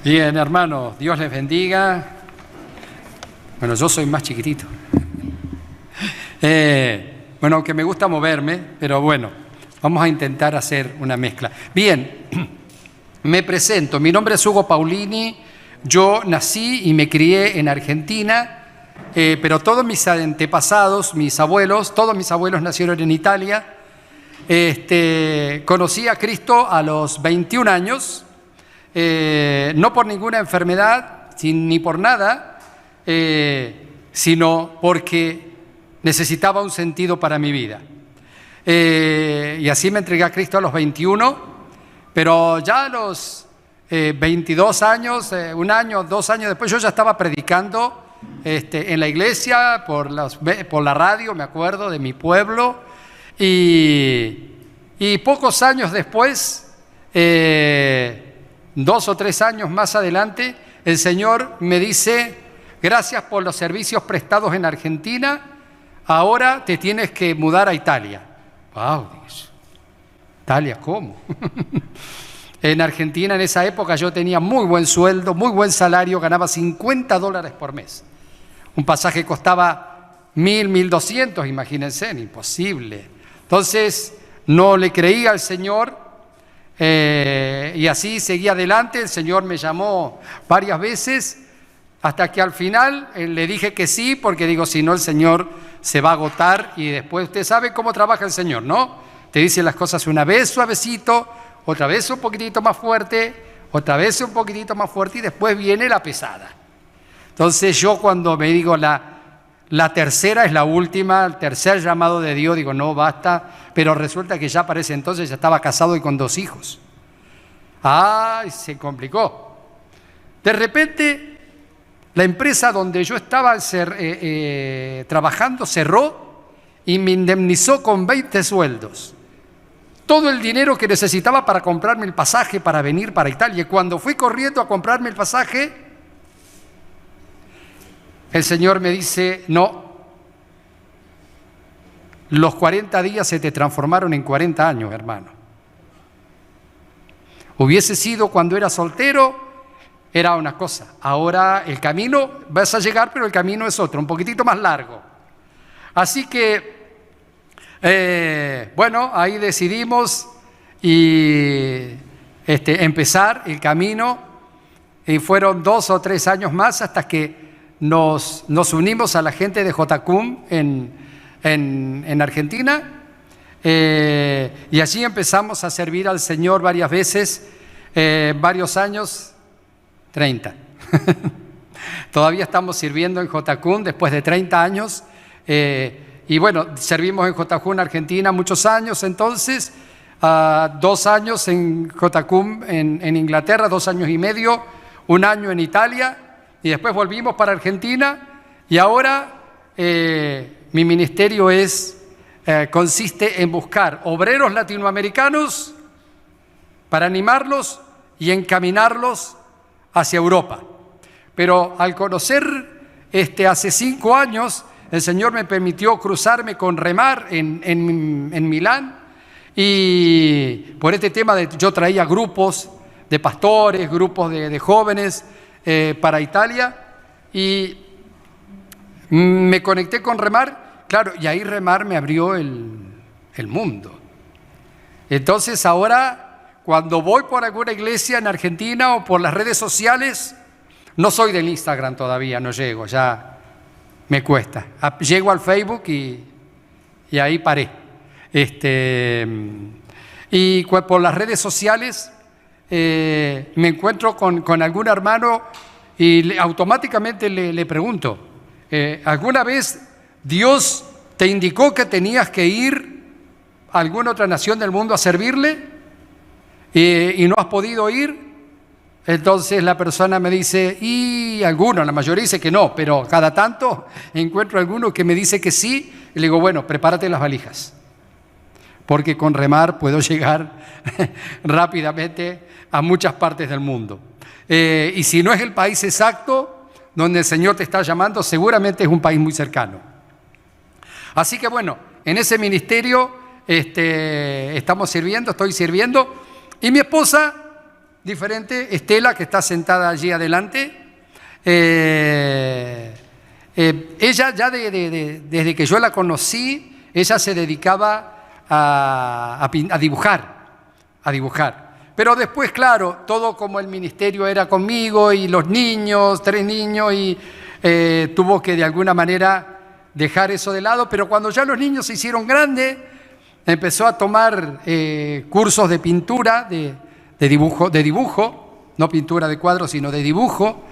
Bien, hermanos, Dios les bendiga. Bueno, yo soy más chiquitito. Bueno, aunque me gusta moverme, pero bueno, vamos a intentar hacer una mezcla. Bien, me presento. Mi nombre es Hugo Paulini. Yo nací y me crié en Argentina, pero todos mis antepasados, todos mis abuelos nacieron en Italia. Conocí a Cristo a los 21 años. No por ninguna enfermedad, ni por nada, sino porque necesitaba un sentido para mi vida. Y así me entregué a Cristo a los 21, pero ya a los 22 años, un año, 2 años después, yo ya estaba predicando en la iglesia, por la radio, me acuerdo, de mi pueblo, y pocos años después, 2 o 3 años más adelante, el Señor me dice: gracias por los servicios prestados en Argentina, ahora te tienes que mudar a Italia. ¡Wow! ¿Italia cómo? En Argentina en esa época yo tenía muy buen sueldo, muy buen salario, ganaba $50 por mes. Un pasaje costaba 1.200, imagínense, imposible. Entonces no le creía al Señor. Y así seguí adelante. El Señor me llamó varias veces hasta que al final le dije que sí, porque digo, si no el Señor se va a agotar y después usted sabe cómo trabaja el Señor, ¿no? Te dice las cosas una vez suavecito, otra vez un poquitito más fuerte, otra vez un poquitito más fuerte y después viene la pesada. Entonces yo cuando me digo la tercera es la última, el tercer llamado de Dios, digo, no, basta, pero resulta que ya para ese entonces ya estaba casado y con 2 hijos. ¡Ay! Se complicó. De repente, la empresa donde yo estaba trabajando cerró y me indemnizó con 20 sueldos. Todo el dinero que necesitaba para comprarme el pasaje para venir para Italia. Y cuando fui corriendo a comprarme el pasaje, el Señor me dice: no, los 40 días se te transformaron en 40 años, hermano. Hubiese sido cuando era soltero, era una cosa. Ahora el camino, vas a llegar, pero el camino es otro, un poquitito más largo. Así que, bueno, ahí decidimos empezar el camino, y fueron 2 o 3 años más hasta que nos unimos a la gente de JCUM en Argentina, y allí empezamos a servir al Señor varias veces, varios años, 30. Todavía estamos sirviendo en JCUM después de 30 años, y bueno, servimos en JCUM Argentina muchos años, entonces 2 años en JCUM en Inglaterra, 2 años y medio, 1 año en Italia, y después volvimos para Argentina, y ahora mi ministerio consiste en buscar obreros latinoamericanos para animarlos y encaminarlos hacia Europa. Pero al conocer hace 5 años, el Señor me permitió cruzarme con Remar en Milán, y por este tema yo traía grupos de pastores, grupos de jóvenes para Italia, y me conecté con Remar, claro, y ahí Remar me abrió el mundo. Entonces ahora, cuando voy por alguna iglesia en Argentina o por las redes sociales, no soy del Instagram todavía, no llego, ya me cuesta. Llego al Facebook y ahí paré. Y por las redes sociales me encuentro con algún hermano y automáticamente le pregunto: ¿alguna vez Dios te indicó que tenías que ir a alguna otra nación del mundo a servirle y no has podido ir? Entonces la persona me dice, la mayoría dice que no, pero cada tanto encuentro alguno que me dice que sí, y le digo, bueno, prepárate las valijas, porque con Remar puedo llegar rápidamente a muchas partes del mundo. Y si no es el país exacto donde el Señor te está llamando, seguramente es un país muy cercano. Así que bueno, en ese ministerio estoy sirviendo, y mi esposa diferente. Estela, que está sentada allí adelante, ella ya desde que yo la conocí, ella se dedicaba a dibujar. Pero después, claro, todo como el ministerio era conmigo y los niños, 3 niños, y tuvo que de alguna manera dejar eso de lado. Pero cuando ya los niños se hicieron grandes, empezó a tomar cursos de pintura, de dibujo, no pintura de cuadros, sino de dibujo.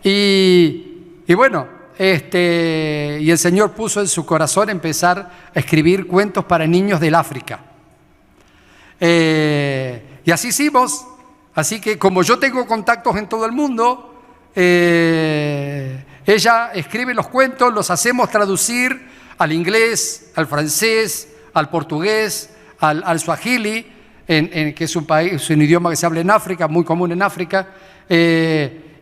Y bueno, y el Señor puso en su corazón empezar a escribir cuentos para niños del África. Y así hicimos. Así que como yo tengo contactos en todo el mundo, ella escribe los cuentos, los hacemos traducir al inglés, al francés, al portugués, al swahili, que es un idioma que se habla en África, muy común en África.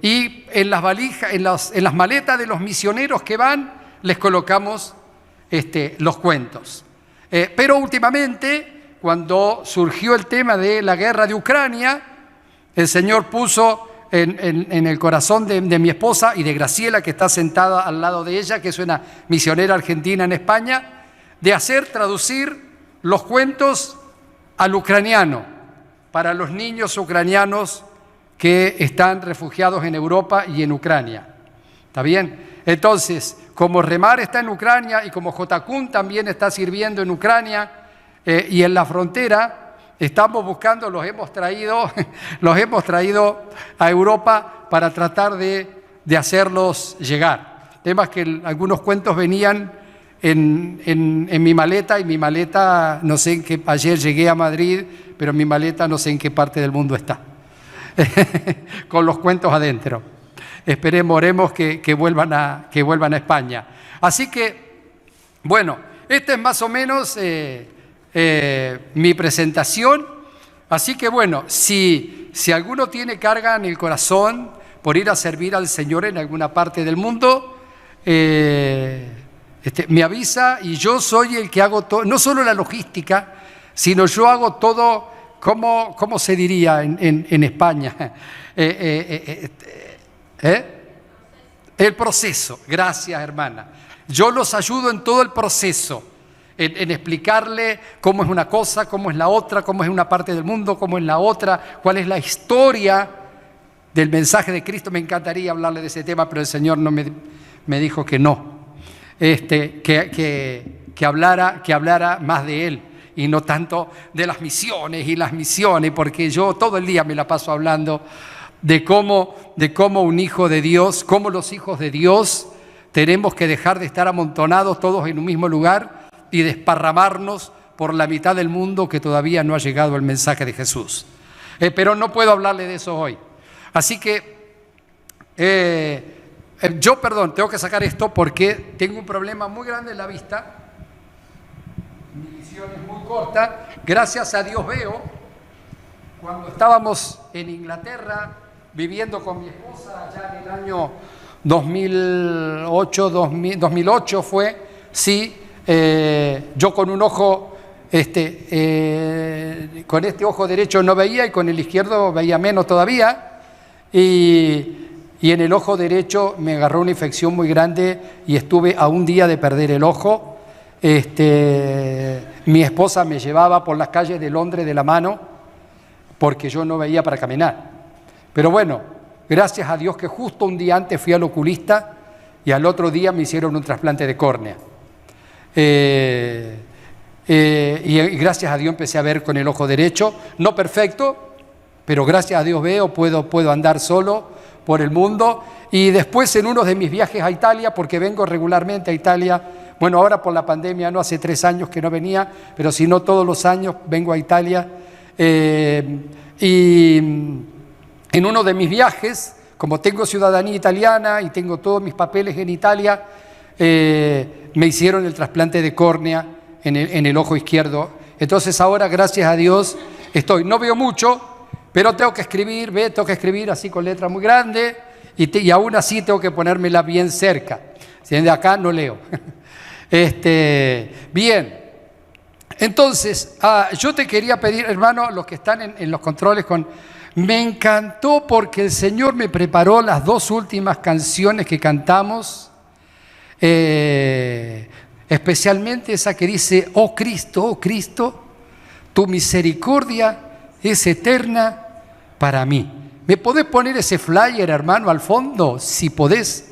Y en las valijas, en las maletas de los misioneros que van, les colocamos los cuentos. Pero últimamente, cuando surgió el tema de la guerra de Ucrania, el Señor puso en el corazón de mi esposa y de Graciela, que está sentada al lado de ella, que es una misionera argentina en España, de hacer traducir los cuentos al ucraniano, para los niños ucranianos que están refugiados en Europa y en Ucrania. ¿Está bien? Entonces, como Remar está en Ucrania y como Jotacún también está sirviendo en Ucrania y en la frontera, estamos buscando, los hemos traído a Europa para tratar de hacerlos llegar. El tema es que algunos cuentos venían en mi maleta, y mi maleta, no sé en qué, ayer llegué a Madrid, pero mi maleta no sé en qué parte del mundo está, con los cuentos adentro. Esperemos, oremos que vuelvan a España. Así que, bueno, esta es más o menos mi presentación. Así que, bueno, si alguno tiene carga en el corazón por ir a servir al Señor en alguna parte del mundo, me avisa, y yo soy el que hago todo, no solo la logística, sino yo hago todo, ¿cómo se diría en España? El proceso. Gracias, hermana. Yo los ayudo en todo el proceso, en explicarle cómo es una cosa, cómo es la otra, cómo es una parte del mundo, cómo es la otra, cuál es la historia del mensaje de Cristo. Me encantaría hablarle de ese tema, pero el Señor no me dijo que no. Que hablara más de Él y no tanto de las misiones, porque yo todo el día me la paso hablando de cómo un hijo de Dios, cómo los hijos de Dios tenemos que dejar de estar amontonados todos en un mismo lugar y desparramarnos por la mitad del mundo que todavía no ha llegado el mensaje de Jesús. Pero no puedo hablarle de eso hoy. Así que tengo que sacar esto porque tengo un problema muy grande en la vista. Mi visión es muy corta. Gracias a Dios veo. Cuando estábamos en Inglaterra viviendo con mi esposa allá en el año 2008 fue, sí, yo con un ojo, con este ojo derecho no veía y con el izquierdo veía menos todavía, y en el ojo derecho me agarró una infección muy grande y estuve a un día de perder el ojo. Mi esposa me llevaba por las calles de Londres de la mano porque yo no veía para caminar. Pero bueno, gracias a Dios que justo un día antes fui al oculista y al otro día me hicieron un trasplante de córnea. Y gracias a Dios empecé a ver con el ojo derecho, no perfecto, pero gracias a Dios veo, puedo andar solo por el mundo. Y después en uno de mis viajes a Italia, porque vengo regularmente a Italia, bueno, ahora por la pandemia no, hace 3 años que no venía, pero si no todos los años vengo a Italia. Y en uno de mis viajes, como tengo ciudadanía italiana y tengo todos mis papeles en Italia, me hicieron el trasplante de córnea en el ojo izquierdo. Entonces ahora, gracias a Dios, no veo mucho, pero tengo que escribir así con letra muy grande y aún así tengo que ponérmela bien cerca. Si de acá no leo. Bien. Entonces, yo te quería pedir, hermano, los que están en los controles con Me encantó porque el Señor me preparó las dos últimas canciones que cantamos, especialmente esa que dice, oh Cristo, tu misericordia es eterna para mí. ¿Me podés poner ese flyer, hermano, al fondo? Si podés.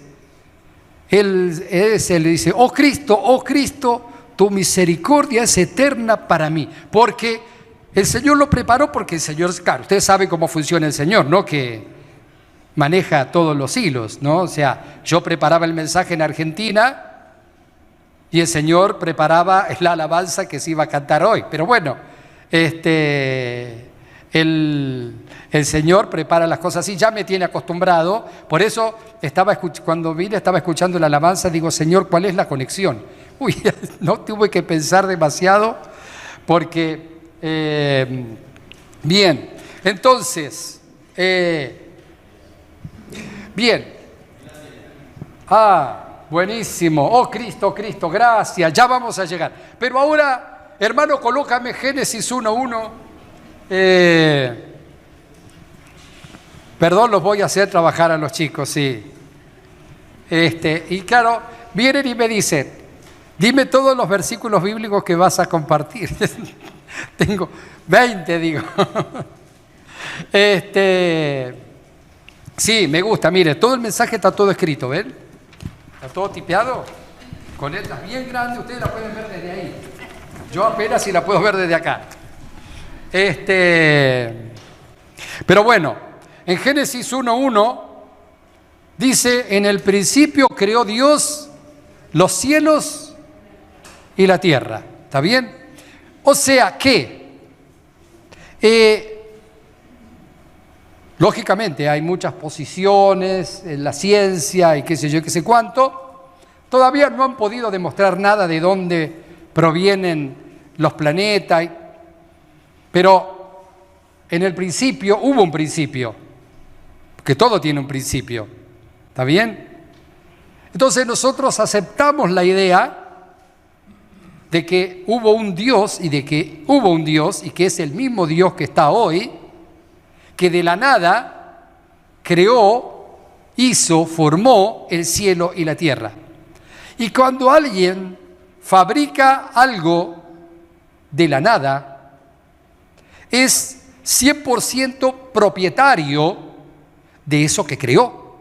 Él le dice, oh Cristo, tu misericordia es eterna para mí. Porque el Señor lo preparó, porque el Señor, claro, usted sabe cómo funciona el Señor, ¿no? Que maneja todos los hilos, ¿no? O sea, yo preparaba el mensaje en Argentina y el Señor preparaba la alabanza que se iba a cantar hoy. Pero bueno, el Señor prepara las cosas así, ya me tiene acostumbrado. Por eso cuando vine estaba escuchando la alabanza, digo, Señor, ¿cuál es la conexión? Uy, no tuve que pensar demasiado porque, bien, entonces, bien, buenísimo, oh Cristo, gracias, ya vamos a llegar. Pero ahora, hermano, colócame Génesis 1:1. Perdón, los voy a hacer trabajar a los chicos, sí. Y claro, vienen y me dicen, dime todos los versículos bíblicos que vas a compartir. Tengo 20, digo. Sí, me gusta, mire, todo el mensaje está todo escrito, ¿ven? Está todo tipeado, con letras bien grandes, ustedes la pueden ver desde ahí. Yo apenas si la puedo ver desde acá. Pero bueno, en Génesis 1:1 dice, en el principio creó Dios los cielos y la tierra. ¿Está bien? O sea que, lógicamente hay muchas posiciones en la ciencia y qué sé yo, qué sé cuánto. Todavía no han podido demostrar nada de dónde provienen los planetas, pero en el principio hubo un principio, porque todo tiene un principio, ¿está bien? Entonces nosotros aceptamos la idea de que hubo un Dios y que es el mismo Dios que está hoy, que de la nada creó, formó el cielo y la tierra. Y cuando alguien fabrica algo de la nada, es 100% propietario de eso que creó.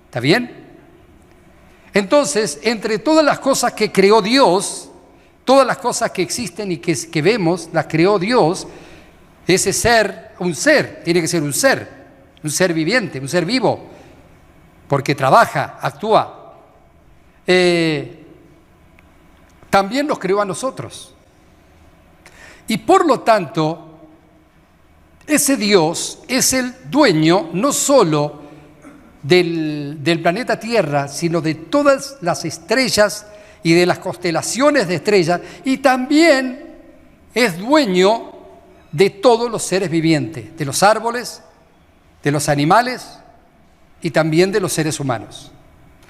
¿Está bien? Entonces, entre todas las cosas que creó Dios, todas las cosas que existen y que vemos, las creó Dios, ese ser, tiene que ser un ser viviente, un ser vivo, porque trabaja, actúa. También nos creó a nosotros. Y por lo tanto, ese Dios es el dueño no solo del planeta Tierra, sino de todas las estrellas y de las constelaciones de estrellas, y también es dueño de todos los seres vivientes, de los árboles, de los animales y también de los seres humanos.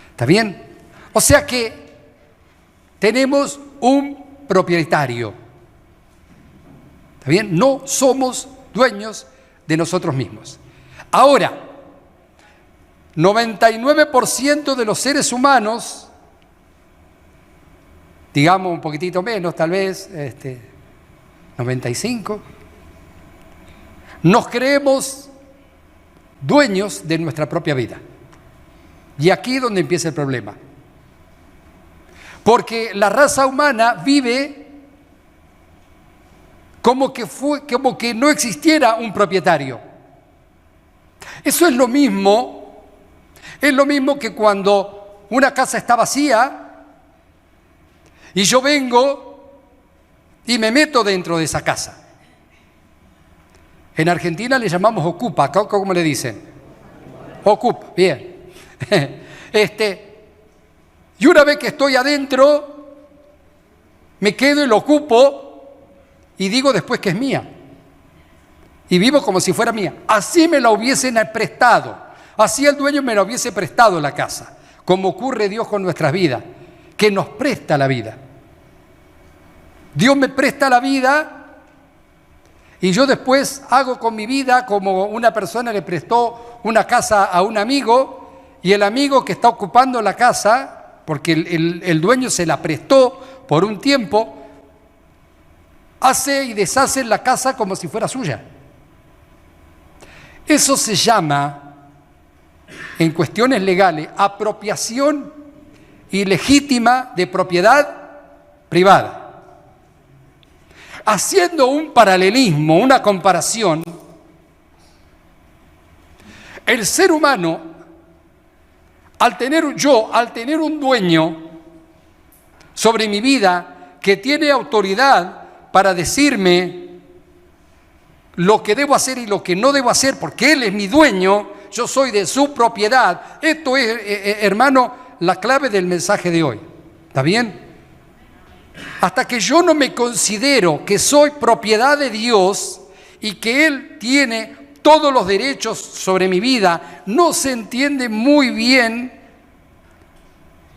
¿Está bien? O sea que tenemos un propietario. ¿Está bien? No somos dueños de nosotros mismos. Ahora, 99% de los seres humanos, digamos un poquitito menos, tal vez, 95%, nos creemos dueños de nuestra propia vida. Y aquí es donde empieza el problema. Porque la raza humana vive como que no existiera un propietario. Eso es lo mismo que cuando una casa está vacía y yo vengo y me meto dentro de esa casa. En Argentina le llamamos ocupa, ¿cómo le dicen? Ocupa, bien. Y una vez que estoy adentro, me quedo y lo ocupo y digo después que es mía. Y vivo como si fuera mía. Así me la hubiesen prestado. Así el dueño me la hubiese prestado la casa. Como ocurre Dios con nuestras vidas, que nos presta la vida. Dios me presta la vida y yo después hago con mi vida como una persona le prestó una casa a un amigo y el amigo que está ocupando la casa, porque el dueño se la prestó por un tiempo, hace y deshace en la casa como si fuera suya. Eso se llama, en cuestiones legales, apropiación ilegítima de propiedad privada. Haciendo un paralelismo, una comparación, el ser humano, al tener un dueño sobre mi vida que tiene autoridad para decirme lo que debo hacer y lo que no debo hacer, porque Él es mi dueño, yo soy de su propiedad. Esto es, hermano, la clave del mensaje de hoy. ¿Está bien? Hasta que yo no me considero que soy propiedad de Dios y que Él tiene todos los derechos sobre mi vida, no se entiende muy bien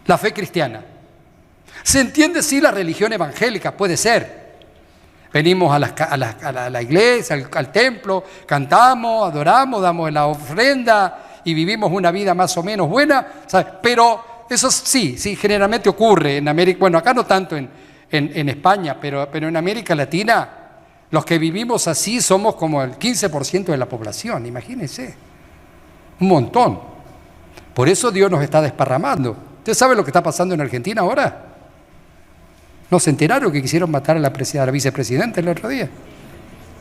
la fe cristiana. Se entiende sí la religión evangélica, puede ser. Venimos a la iglesia, al templo, cantamos, adoramos, damos la ofrenda y vivimos una vida más o menos buena, ¿sabes? Pero eso sí, generalmente ocurre en América, bueno, acá no tanto en España, pero en América Latina, los que vivimos así somos como el 15% de la población, imagínense, un montón. Por eso Dios nos está desparramando. ¿Usted sabe lo que está pasando en Argentina ahora? ¿No se enteraron que quisieron matar a la vicepresidenta el otro día?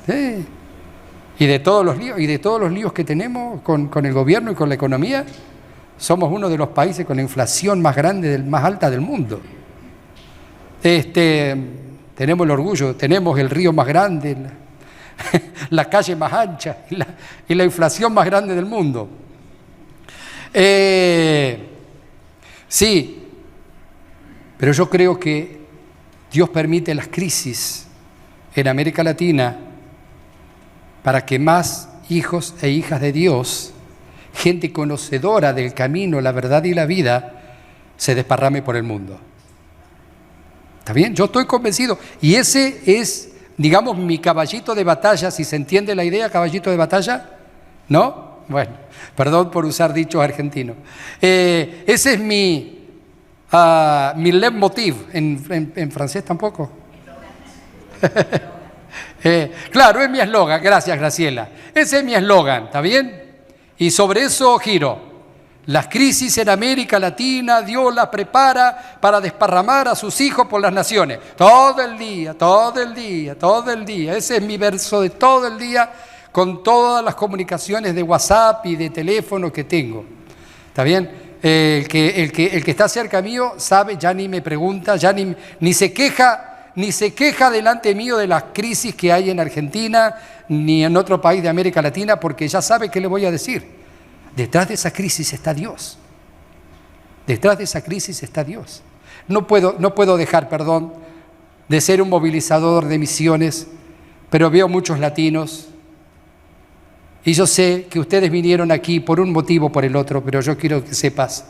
Sí. Y de todos los líos que tenemos con el gobierno y con la economía, somos uno de los países con la inflación más grande, más alta del mundo. Tenemos el orgullo, tenemos el río más grande, la calle más ancha y la inflación más grande del mundo. Sí, pero yo creo que Dios permite las crisis en América Latina para que más hijos e hijas de Dios, gente conocedora del camino, la verdad y la vida, se desparrame por el mundo. ¿Está bien? Yo estoy convencido. Y ese es, digamos, mi caballito de batalla, si se entiende la idea, caballito de batalla, ¿no? Bueno, perdón por usar dichos argentinos. Ese es mi leitmotiv, en francés tampoco. Claro, es mi eslogan, gracias Graciela. Ese es mi eslogan, ¿está bien? Y sobre eso giro. Las crisis en América Latina, Dios las prepara para desparramar a sus hijos por las naciones. Todo el día, todo el día, todo el día. Ese es mi verso de todo el día, con todas las comunicaciones de WhatsApp y de teléfono que tengo. ¿Está bien? El que está cerca mío sabe, ya ni me pregunta, ya ni se queja delante mío de las crisis que hay en Argentina ni en otro país de América Latina, porque ya sabe qué le voy a decir. Detrás de esa crisis está Dios. Detrás de esa crisis está Dios. No puedo dejar, de ser un movilizador de misiones, pero veo muchos latinos y yo sé que ustedes vinieron aquí por un motivo o por el otro, pero yo quiero que sepas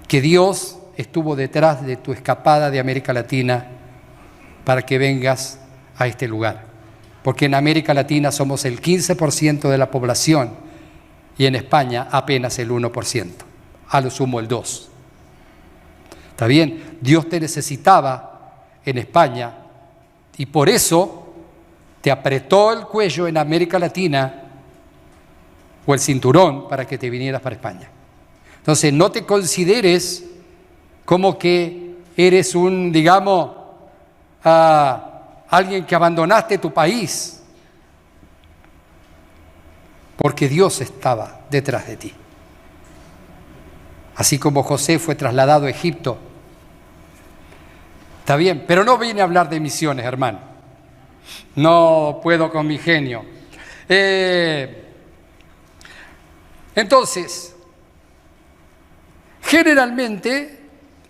que Dios estuvo detrás de tu escapada de América Latina para que vengas a este lugar. Porque en América Latina somos el 15% de la población y en España apenas el 1%, a lo sumo el 2%. ¿Está bien? Dios te necesitaba en España y por eso te apretó el cuello en América Latina o el cinturón para que te vinieras para España. Entonces no te consideres como que eres alguien que abandonaste tu país, porque Dios estaba detrás de ti. Así como José fue trasladado a Egipto. Está bien, pero no vine a hablar de misiones, hermano. No puedo con mi genio. Entonces, generalmente,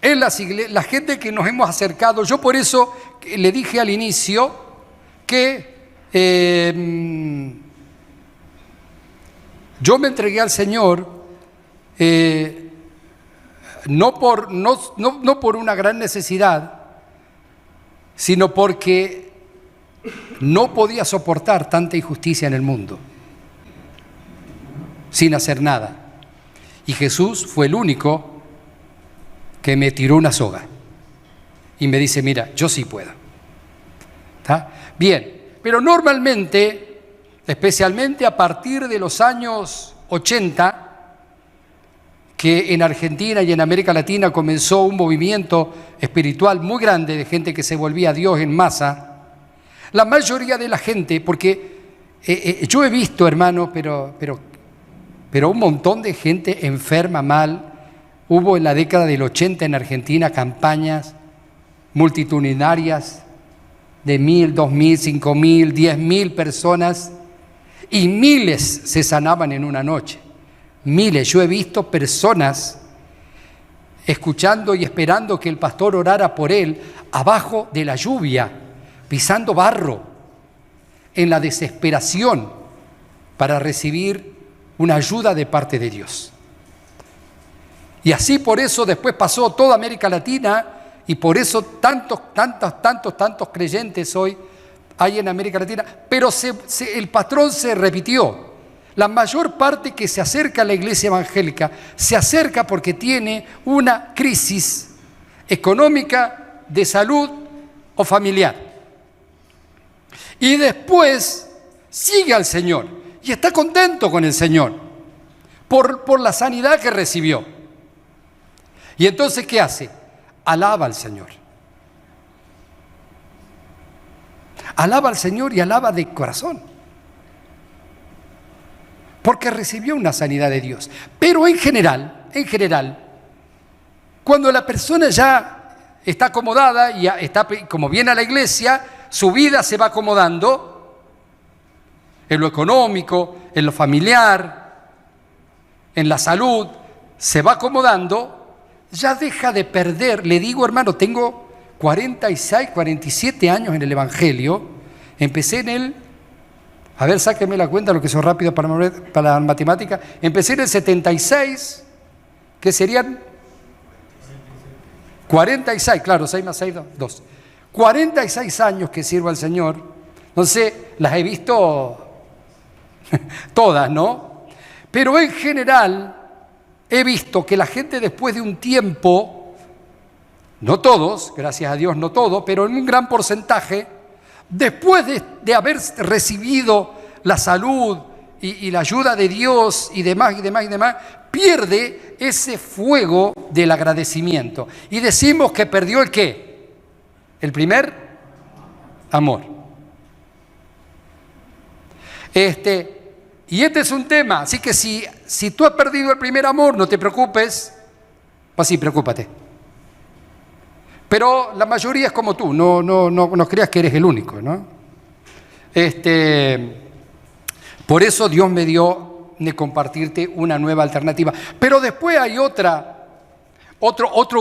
en las iglesias, la gente que nos hemos acercado, yo por eso le dije al inicio que yo me entregué al Señor no por una gran necesidad, sino porque no podía soportar tanta injusticia en el mundo sin hacer nada. Y Jesús fue el único que me tiró una soga y me dice, mira, yo sí puedo. ¿Está? Bien, pero normalmente, especialmente a partir de los años 80, que en Argentina y en América Latina comenzó un movimiento espiritual muy grande de gente que se volvía a Dios en masa, la mayoría de la gente, porque yo he visto, hermano, pero un montón de gente enferma mal. Hubo en la década del 80 en Argentina campañas multitudinarias de 1.000, 2.000, 5.000, 10.000 personas y miles se sanaban en una noche. Miles. Yo he visto personas escuchando y esperando que el pastor orara por él abajo de la lluvia, pisando barro, en la desesperación para recibir una ayuda de parte de Dios. Y así por eso después pasó toda América Latina y por eso tantos creyentes hoy hay en América Latina, pero el patrón se repitió. La mayor parte que se acerca a la iglesia evangélica se acerca porque tiene una crisis económica, de salud o familiar. Y después sigue al Señor y está contento con el Señor por la sanidad que recibió. Y entonces, ¿qué hace? Alaba al Señor. Alaba al Señor y alaba de corazón, porque recibió una sanidad de Dios. Pero en general, cuando la persona ya está acomodada y está, como viene a la iglesia, su vida se va acomodando en lo económico, en lo familiar, en la salud, se va acomodando, ya deja de perder. Le digo, hermano, tengo 46, 47 años en el Evangelio, empecé en el... A ver, sáquenme la cuenta, lo que son rápido para la matemática. Empecé en el 76, que serían 46, claro, 6 más 6, 2. 46 años que sirvo al Señor. Entonces, las he visto todas, ¿no? Pero en general, he visto que la gente después de un tiempo, no todos, gracias a Dios no todos, pero en un gran porcentaje, después de haber recibido la salud y la ayuda de Dios y demás, pierde ese fuego del agradecimiento. Y decimos que perdió ¿el qué? El primer amor. Y este es un tema, así que si tú has perdido el primer amor, no te preocupes, pues sí, preocúpate. Pero la mayoría es como tú, no creas que eres el único, ¿no? Por eso Dios me dio de compartirte una nueva alternativa. Pero después hay otro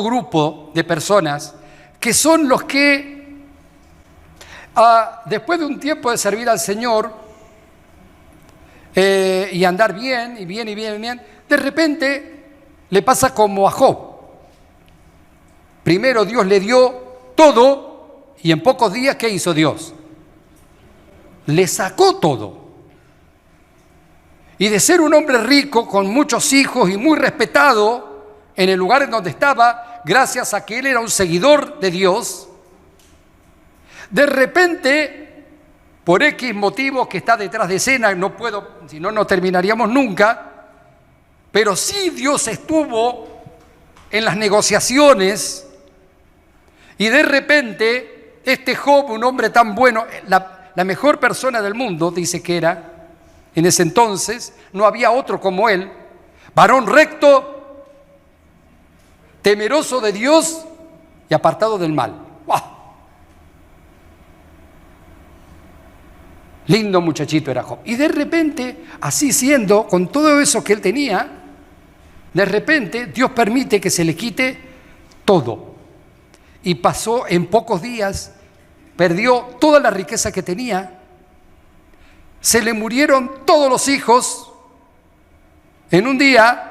grupo de personas que son los que, después de un tiempo de servir al Señor y andar bien, de repente le pasa como a Job. Primero Dios le dio todo y en pocos días, ¿qué hizo Dios? Le sacó todo. Y de ser un hombre rico, con muchos hijos y muy respetado en el lugar en donde estaba, gracias a que él era un seguidor de Dios, de repente, por X motivos que está detrás de escena, no puedo, si no, no terminaríamos nunca, pero sí Dios estuvo en las negociaciones. Y de repente, este Job, un hombre tan bueno, la mejor persona del mundo, dice que era, en ese entonces, no había otro como él, varón recto, temeroso de Dios y apartado del mal. ¡Wow! Lindo muchachito era Job. Y de repente, así siendo, con todo eso que él tenía, de repente Dios permite que se le quite todo. Y pasó en pocos días, perdió toda la riqueza que tenía, se le murieron todos los hijos en un día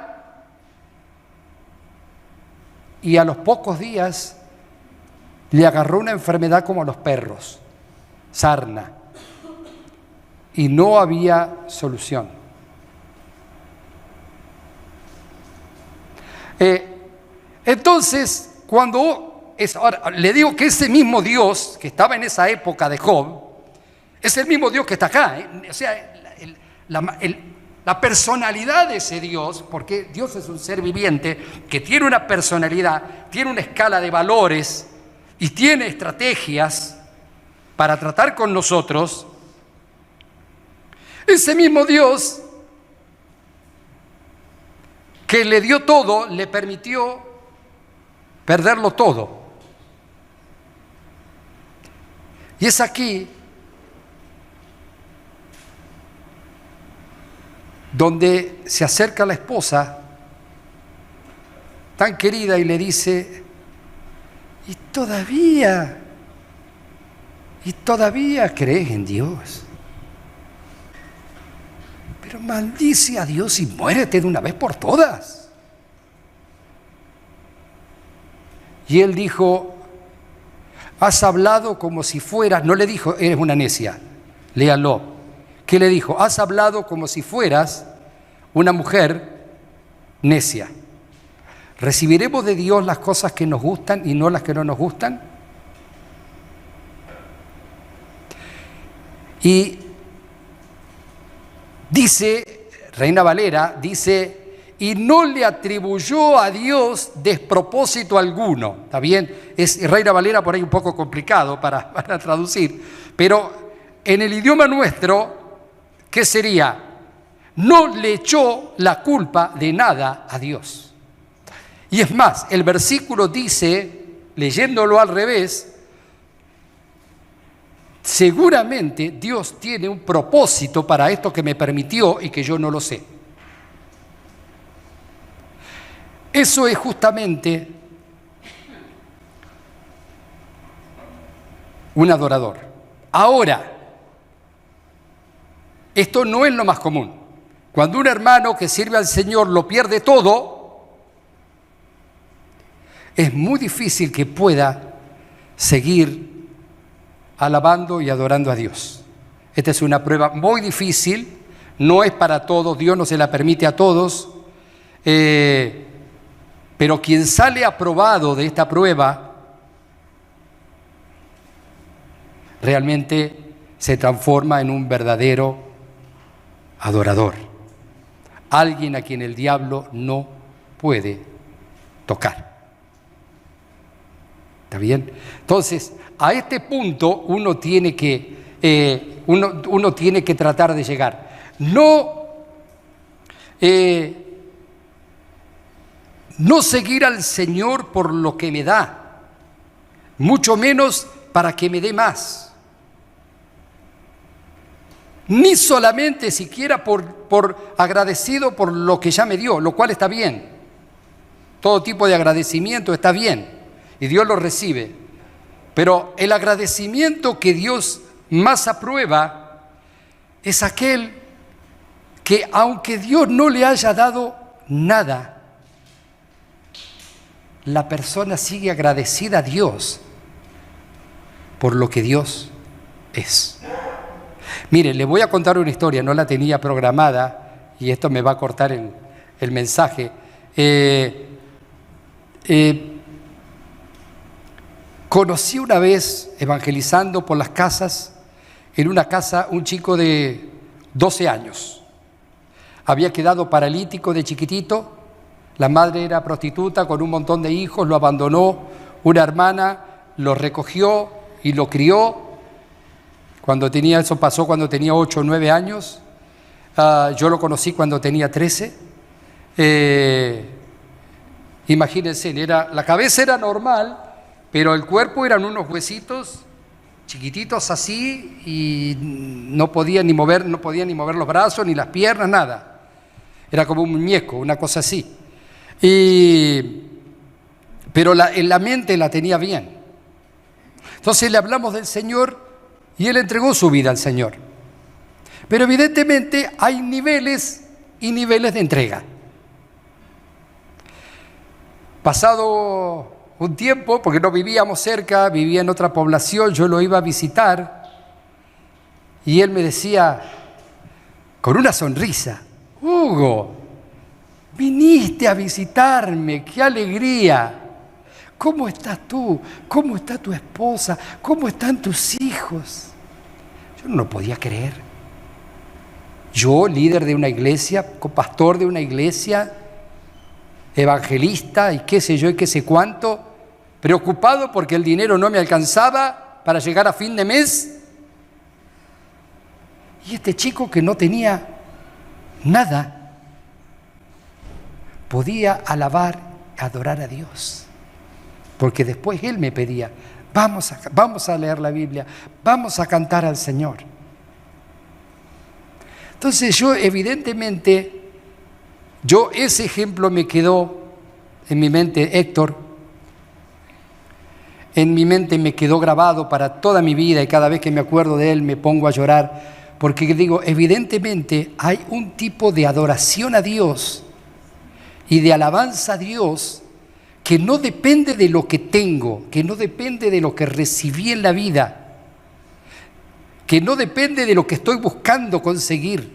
y a los pocos días le agarró una enfermedad como a los perros. sarna, y no había solución. Entonces, ahora, le digo que ese mismo Dios que estaba en esa época de Job, es el mismo Dios que está acá. O sea, la personalidad de ese Dios, porque Dios es un ser viviente que tiene una personalidad, tiene una escala de valores y tiene estrategias para tratar con nosotros. Ese mismo Dios que le dio todo, le permitió perderlo todo. Y es aquí donde se acerca la esposa tan querida y le dice: ¿y todavía crees en Dios? Pero maldice a Dios y muérete de una vez por todas. Y él dijo: has hablado como si fueras, no le dijo eres una necia, léalo. ¿Qué le dijo? Has hablado como si fueras una mujer necia. ¿Recibiremos de Dios las cosas que nos gustan y no las que no nos gustan? Y dice, Reina Valera, dice, y no le atribuyó a Dios despropósito alguno. ¿Está bien? Es Reina Valera por ahí un poco complicado para traducir, pero en el idioma nuestro, ¿qué sería? No le echó la culpa de nada a Dios. Y es más, el versículo dice, leyéndolo al revés, seguramente Dios tiene un propósito para esto que me permitió y que yo no lo sé. Eso es justamente un adorador. Ahora, esto no es lo más común. Cuando un hermano que sirve al Señor lo pierde todo, es muy difícil que pueda seguir alabando y adorando a Dios. Esta es una prueba muy difícil, no es para todos, Dios no se la permite a todos, pero quien sale aprobado de esta prueba realmente se transforma en un verdadero adorador, alguien a quien el diablo no puede tocar. ¿Está bien? Entonces, a este punto uno tiene que tratar de llegar. No seguir al Señor por lo que me da, mucho menos para que me dé más. Ni solamente siquiera por agradecido por lo que ya me dio, lo cual está bien. Todo tipo de agradecimiento está bien y Dios lo recibe. Pero el agradecimiento que Dios más aprueba es aquel que, aunque Dios no le haya dado nada, la persona sigue agradecida a Dios por lo que Dios es. Mire, le voy a contar una historia, no la tenía programada y esto me va a cortar el mensaje. Conocí una vez, evangelizando por las casas, en una casa un chico de 12 años. Había quedado paralítico de chiquitito, la madre era prostituta con un montón de hijos, lo abandonó, una hermana lo recogió y lo crió. Eso pasó cuando tenía 8 o 9 años. Yo lo conocí cuando tenía 13. Imagínense, la cabeza era normal, pero el cuerpo eran unos huesitos chiquititos así y no podía ni mover los brazos ni las piernas, nada. Era como un muñeco, una cosa así. Pero en la mente la tenía bien. Entonces le hablamos del Señor y él entregó su vida al Señor. Pero evidentemente hay niveles y niveles de entrega. Pasado un tiempo, porque no vivíamos cerca, vivía en otra población, yo lo iba a visitar Y él me decía, con una sonrisa, Hugo, viniste a visitarme, qué alegría. ¿Cómo estás tú? ¿Cómo está tu esposa? ¿Cómo están tus hijos? Yo no lo podía creer. Yo, líder de una iglesia, pastor de una iglesia, evangelista y qué sé yo y qué sé cuánto, preocupado porque el dinero no me alcanzaba para llegar a fin de mes. Y este chico que no tenía nada, podía alabar, adorar a Dios. Porque después él me pedía, vamos a leer la Biblia, vamos a cantar al Señor. Entonces yo evidentemente, ese ejemplo me quedó en mi mente, Héctor, en mi mente me quedó grabado para toda mi vida y cada vez que me acuerdo de él me pongo a llorar, porque digo, evidentemente hay un tipo de adoración a Dios y de alabanza a Dios que no depende de lo que tengo, que no depende de lo que recibí en la vida, que no depende de lo que estoy buscando conseguir,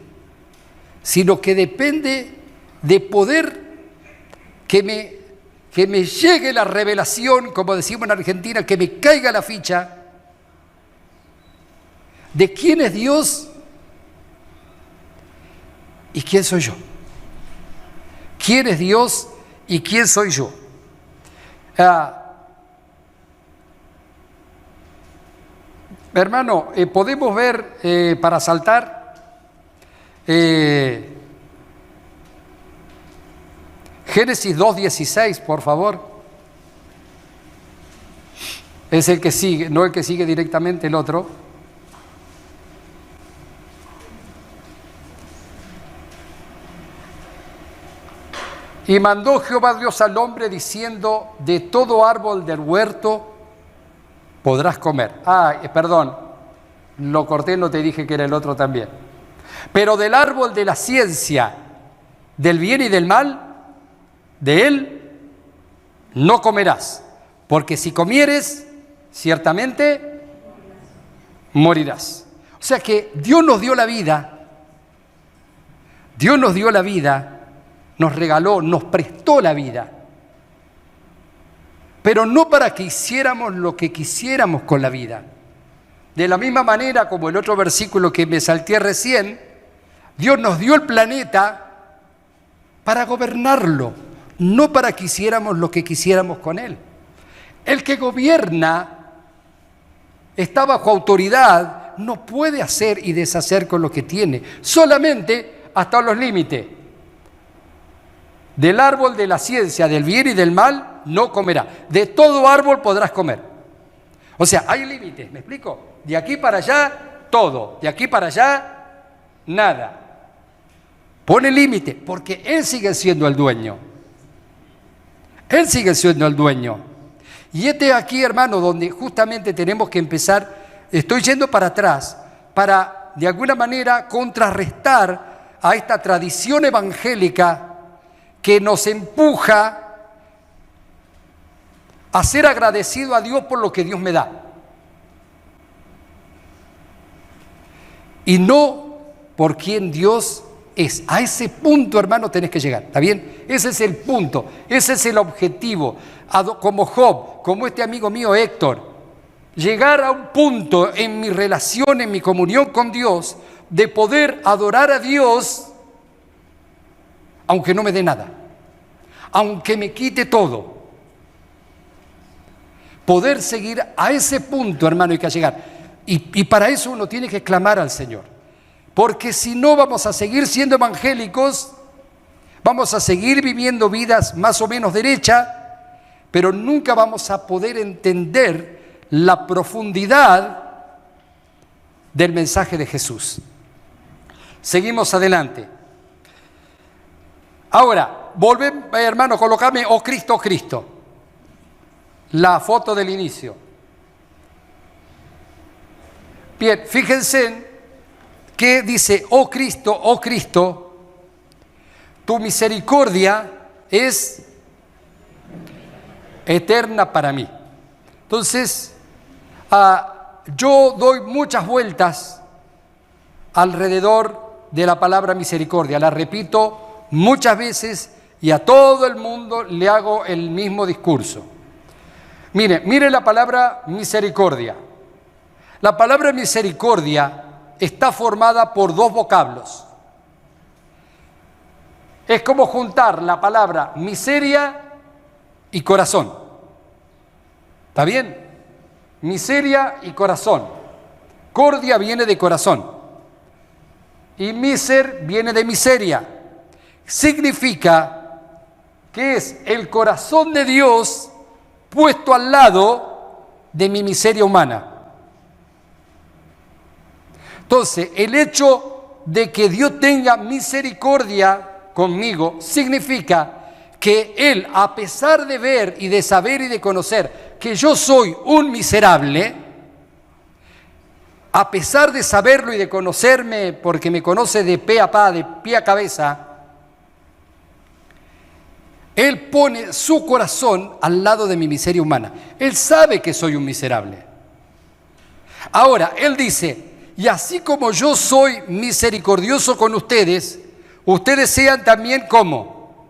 sino que depende de poder que me llegue la revelación, como decimos en Argentina, que me caiga la ficha de quién es Dios y quién soy yo. ¿Quién es Dios y quién soy yo? Hermano, podemos ver para saltar Génesis 2:16, por favor. Es el que sigue, no el que sigue directamente, el otro. Y mandó Jehová Dios al hombre diciendo, de todo árbol del huerto podrás comer. Perdón, lo corté, no te dije que era el otro también. Pero del árbol de la ciencia, del bien y del mal, de él no comerás, porque si comieres, ciertamente morirás. O sea que Dios nos dio la vida, nos regaló, nos prestó la vida, pero no para que hiciéramos lo que quisiéramos con la vida. De la misma manera como el otro versículo que me salté recién, Dios nos dio el planeta para gobernarlo, no para que hiciéramos lo que quisiéramos con él. El que gobierna está bajo autoridad, no puede hacer y deshacer con lo que tiene, solamente hasta los límites. Del árbol de la ciencia, del bien y del mal, no comerá. De todo árbol podrás comer. O sea, hay límites, ¿me explico? De aquí para allá, todo. De aquí para allá, nada. Pone límite, porque Él sigue siendo el dueño. Él sigue siendo el dueño. Y aquí, hermano, donde justamente tenemos que empezar, estoy yendo para atrás, para de alguna manera contrarrestar a esta tradición evangélica que nos empuja a ser agradecido a Dios por lo que Dios me da. Y no por quien Dios es. A ese punto, hermano, tenés que llegar. ¿Está bien? Ese es el punto, ese es el objetivo. Como Job, como este amigo mío Héctor, llegar a un punto en mi relación, en mi comunión con Dios, de poder adorar a Dios aunque no me dé nada, aunque me quite todo. Poder seguir a ese punto, hermano, hay que llegar. Y para eso uno tiene que clamar al Señor. Porque si no vamos a seguir siendo evangélicos, vamos a seguir viviendo vidas más o menos derechas, pero nunca vamos a poder entender la profundidad del mensaje de Jesús. Seguimos adelante. Ahora, volvemos, hermano, colocame, oh Cristo, la foto del inicio. Bien, fíjense que dice, oh Cristo, tu misericordia es eterna para mí. Entonces, yo doy muchas vueltas alrededor de la palabra misericordia. La repito muchas veces y a todo el mundo le hago el mismo discurso. Mire la palabra misericordia. La palabra misericordia está formada por dos vocablos. Es como juntar la palabra miseria y corazón. ¿Está bien? Miseria y corazón. Cordia viene de corazón. Y miser viene de miseria. Significa que es el corazón de Dios puesto al lado de mi miseria humana. Entonces, el hecho de que Dios tenga misericordia conmigo significa que Él, a pesar de ver y de saber y de conocer que yo soy un miserable, a pesar de saberlo y de conocerme, porque me conoce de pe a pa, de pie a cabeza, Él pone su corazón al lado de mi miseria humana. Él sabe que soy un miserable. Ahora, Él dice, y así como yo soy misericordioso con ustedes, ustedes sean también como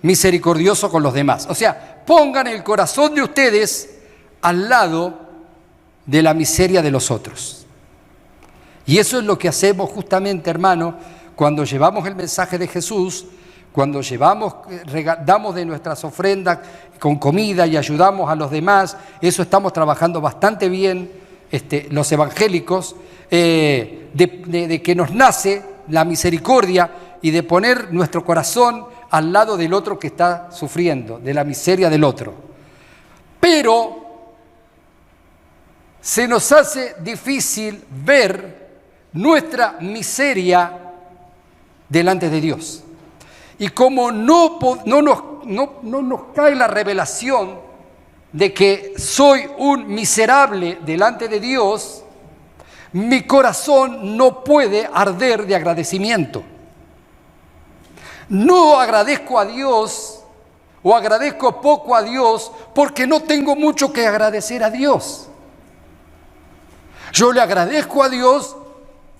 misericordiosos con los demás. O sea, pongan el corazón de ustedes al lado de la miseria de los otros. Y eso es lo que hacemos justamente, hermano, cuando llevamos el mensaje de Jesús, cuando damos de nuestras ofrendas con comida y ayudamos a los demás. Eso estamos trabajando bastante bien, los evangélicos, de que nos nace la misericordia y de poner nuestro corazón al lado del otro que está sufriendo, de la miseria del otro. Pero se nos hace difícil ver nuestra miseria delante de Dios. Y como no nos cae la revelación de que soy un miserable delante de Dios, mi corazón no puede arder de agradecimiento. No agradezco a Dios o agradezco poco a Dios porque no tengo mucho que agradecer a Dios. Yo le agradezco a Dios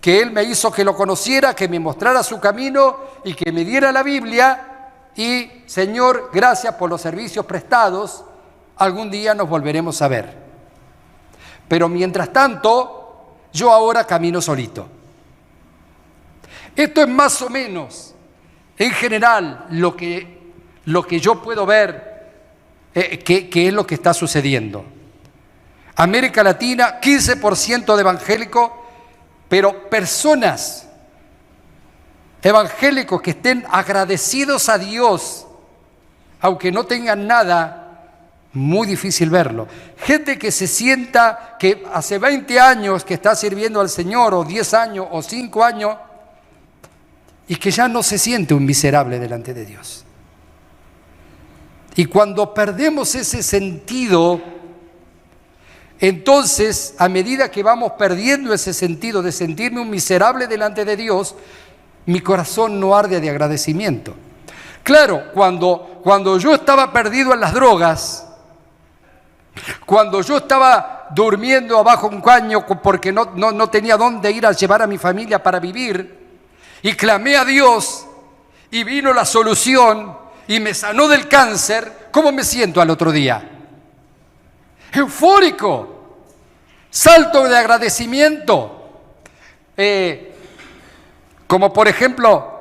que Él me hizo que lo conociera, que me mostrara su camino y que me diera la Biblia. Y, Señor, gracias por los servicios prestados. Algún día nos volveremos a ver. Pero mientras tanto, yo ahora camino solito. Esto es más o menos, en general, lo que yo puedo ver que es lo que está sucediendo. América Latina, 15% de evangélicos, pero personas evangélicos que estén agradecidos a Dios, aunque no tengan nada, muy difícil verlo. Gente que se sienta que hace 20 años que está sirviendo al Señor, o 10 años, o 5 años, y que ya no se siente un miserable delante de Dios. Y cuando perdemos ese sentido, entonces, a medida que vamos perdiendo ese sentido de sentirme un miserable delante de Dios, mi corazón no arde de agradecimiento. Claro, cuando yo estaba perdido en las drogas, cuando yo estaba durmiendo abajo un caño porque no tenía dónde ir a llevar a mi familia para vivir, y clamé a Dios, y vino la solución, y me sanó del cáncer, ¿cómo me siento al otro día? Eufórico, salto de agradecimiento, como por ejemplo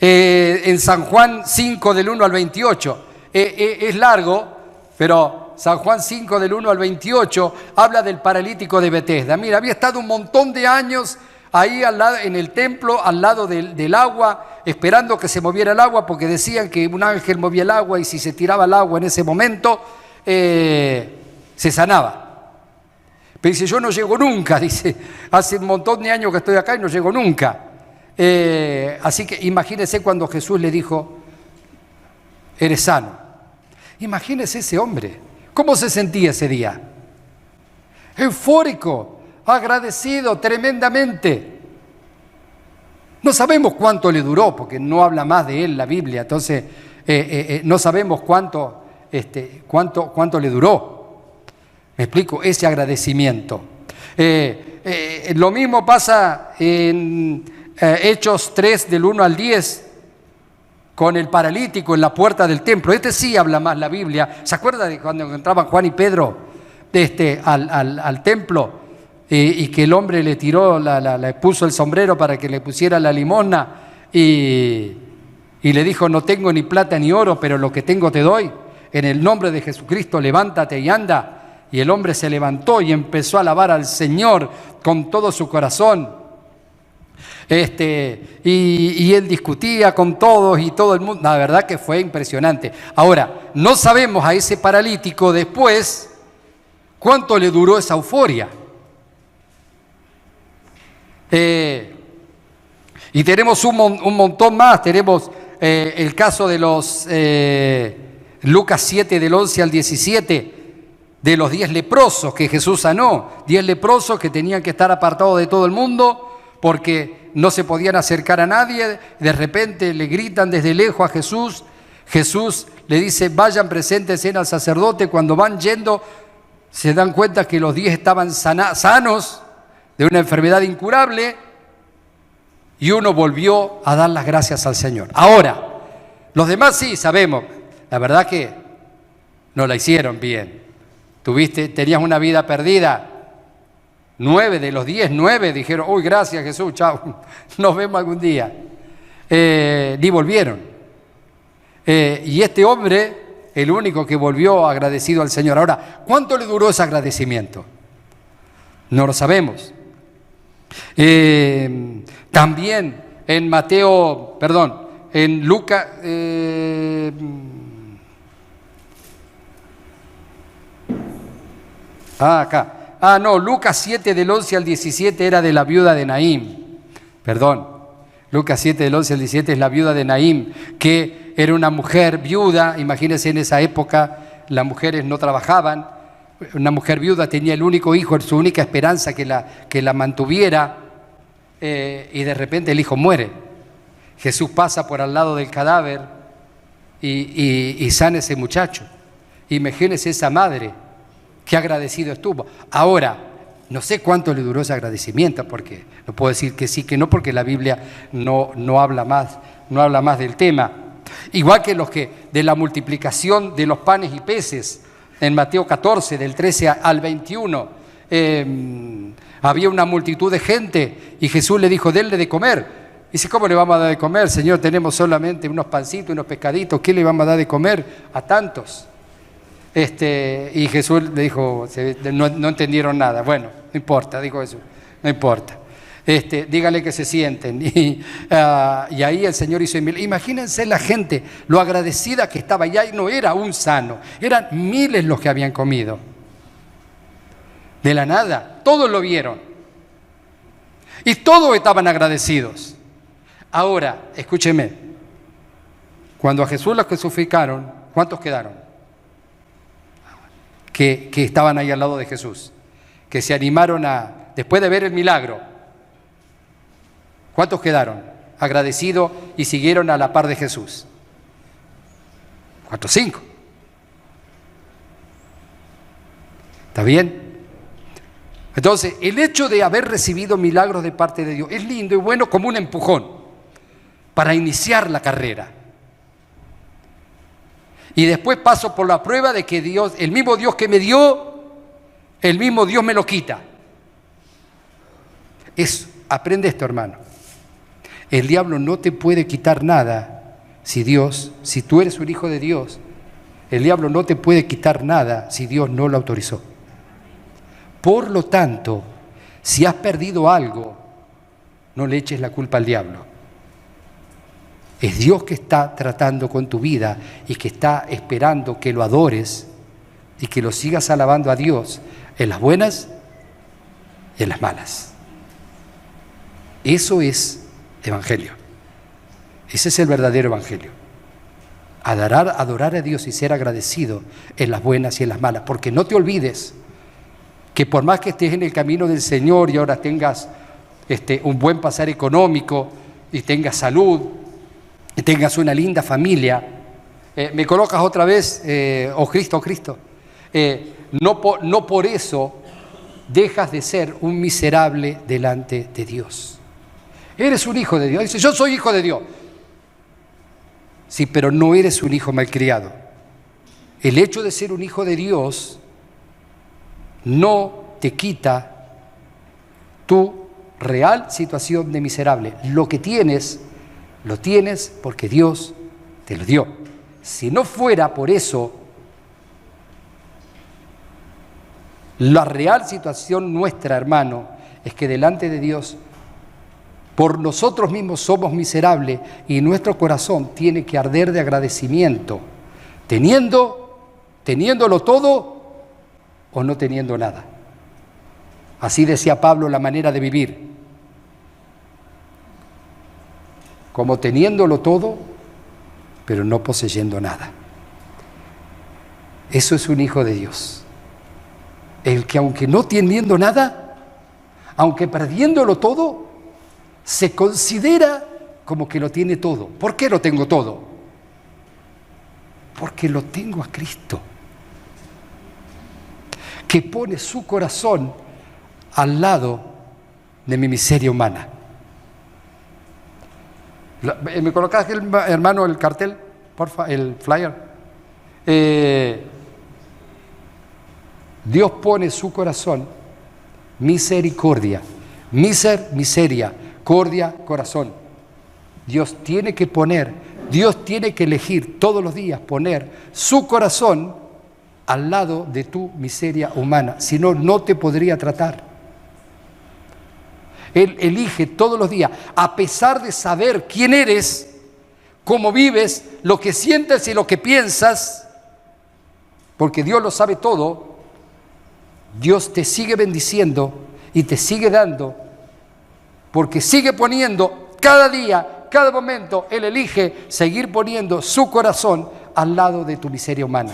en San Juan 5 del 1 al 28, es largo, pero San Juan 5 del 1 al 28 habla del paralítico de Betesda. Mira, había estado un montón de años ahí al lado, en el templo, al lado del agua, esperando que se moviera el agua, porque decían que un ángel movía el agua y si se tiraba el agua en ese momento, se sanaba. Pero dice, yo no llego nunca, dice, hace un montón de años que estoy acá y no llego nunca. Así que imagínese cuando Jesús le dijo, eres sano. Imagínese ese hombre, ¿cómo se sentía ese día? Eufórico, agradecido tremendamente. No sabemos cuánto le duró, porque no habla más de él la Biblia, entonces no sabemos cuánto le duró. Me explico, ese agradecimiento. Lo mismo pasa en Hechos 3, del 1 al 10, con el paralítico en la puerta del templo. Este sí habla más la Biblia. ¿Se acuerda de cuando entraban Juan y Pedro al templo y que el hombre le tiró, le puso el sombrero para que le pusiera la limosna y le dijo: no tengo ni plata ni oro, pero lo que tengo te doy. En el nombre de Jesucristo, levántate y anda. Y el hombre se levantó y empezó a alabar al Señor con todo su corazón. Y él discutía con todos y todo el mundo. La verdad que fue impresionante. Ahora, no sabemos a ese paralítico después cuánto le duró esa euforia. Y tenemos un montón más. Tenemos el caso de los Lucas 7, del 11 al 17, de los 10 leprosos que Jesús sanó. 10 leprosos que tenían que estar apartados de todo el mundo porque no se podían acercar a nadie. De repente le gritan desde lejos a Jesús. Jesús le dice: vayan, preséntense al sacerdote. Cuando van yendo, se dan cuenta que los 10 estaban sanos de una enfermedad incurable, y uno volvió a dar las gracias al Señor. Ahora, los demás sí sabemos, la verdad que no la hicieron bien. Tenías una vida perdida. 9 de los 10, 9 dijeron: uy, gracias Jesús, chao, nos vemos algún día. Ni volvieron. Y este hombre, el único que volvió agradecido al Señor. Ahora, ¿cuánto le duró ese agradecimiento? No lo sabemos. También en en Lucas, Lucas 7, del 11 al 17 era de la viuda de Naín. Lucas 7, del 11 al 17 es la viuda de Naín, que era una mujer viuda. Imagínense, en esa época las mujeres no trabajaban. Una mujer viuda tenía el único hijo, su única esperanza que la mantuviera, y de repente el hijo muere. Jesús pasa por al lado del cadáver y sana a ese muchacho. Imagínense esa madre, qué agradecido estuvo. Ahora, no sé cuánto le duró ese agradecimiento, porque no puedo decir que sí, que no, porque la Biblia no habla más del tema. Igual que de la multiplicación de los panes y peces. En Mateo 14, del 13 al 21, había una multitud de gente y Jesús le dijo: denle de comer. Dice: ¿cómo le vamos a dar de comer, Señor? Tenemos solamente unos pancitos, unos pescaditos. ¿Qué le vamos a dar de comer a tantos? Y Jesús le dijo: no entendieron nada. Bueno, no importa, dijo Jesús, no importa. Dígale que se sienten. Y ahí el Señor hizo milagros. Imagínense la gente, lo agradecida que estaba allá, y no era un sano, eran miles los que habían comido. De la nada, todos lo vieron. Y todos estaban agradecidos. Ahora, escúcheme, cuando a Jesús lo crucificaron, ¿cuántos quedaron? Que estaban ahí al lado de Jesús, que se animaron después de ver el milagro. ¿Cuántos quedaron agradecidos y siguieron a la par de Jesús? 4 o 5. ¿Está bien? Entonces, el hecho de haber recibido milagros de parte de Dios es lindo y bueno, como un empujón para iniciar la carrera. Y después paso por la prueba de que Dios, el mismo Dios que me dio, el mismo Dios me lo quita. Aprende esto, hermano. El diablo no te puede quitar nada si tú eres un hijo de Dios, el diablo no te puede quitar nada si Dios no lo autorizó. Por lo tanto, si has perdido algo, no le eches la culpa al diablo. Es Dios que está tratando con tu vida y que está esperando que lo adores y que lo sigas alabando a Dios en las buenas y en las malas. Eso es evangelio. Ese es el verdadero evangelio. Adorar a Dios y ser agradecido en las buenas y en las malas. Porque no te olvides que por más que estés en el camino del Señor y ahora tengas un buen pasar económico y tengas salud y tengas una linda familia, me colocas otra vez, oh Cristo, no por eso dejas de ser un miserable delante de Dios. Eres un hijo de Dios. Dice, yo soy hijo de Dios. Sí, pero no eres un hijo malcriado. El hecho de ser un hijo de Dios no te quita tu real situación de miserable. Lo que tienes, lo tienes porque Dios te lo dio. Si no fuera por eso, la real situación nuestra, hermano, es que delante de Dios, por nosotros mismos somos miserables y nuestro corazón tiene que arder de agradecimiento, teniéndolo todo o no teniendo nada. Así decía Pablo la manera de vivir, como teniéndolo todo, pero no poseyendo nada. Eso es un hijo de Dios. El que aunque no teniendo nada, aunque perdiéndolo todo, se considera como que lo tiene todo. ¿Por qué lo tengo todo? Porque lo tengo a Cristo, que pone su corazón al lado de mi miseria humana. ¿Me colocas, hermano, el cartel, porfa, el flyer? Dios pone su corazón, misericordia, miseria, cordia, corazón. Dios tiene que elegir todos los días poner su corazón al lado de tu miseria humana, si no, no te podría tratar. Él elige todos los días, a pesar de saber quién eres, cómo vives, lo que sientes y lo que piensas, porque Dios lo sabe todo. Dios te sigue bendiciendo y te sigue dando, porque sigue poniendo cada día, cada momento, Él elige seguir poniendo su corazón al lado de tu miseria humana.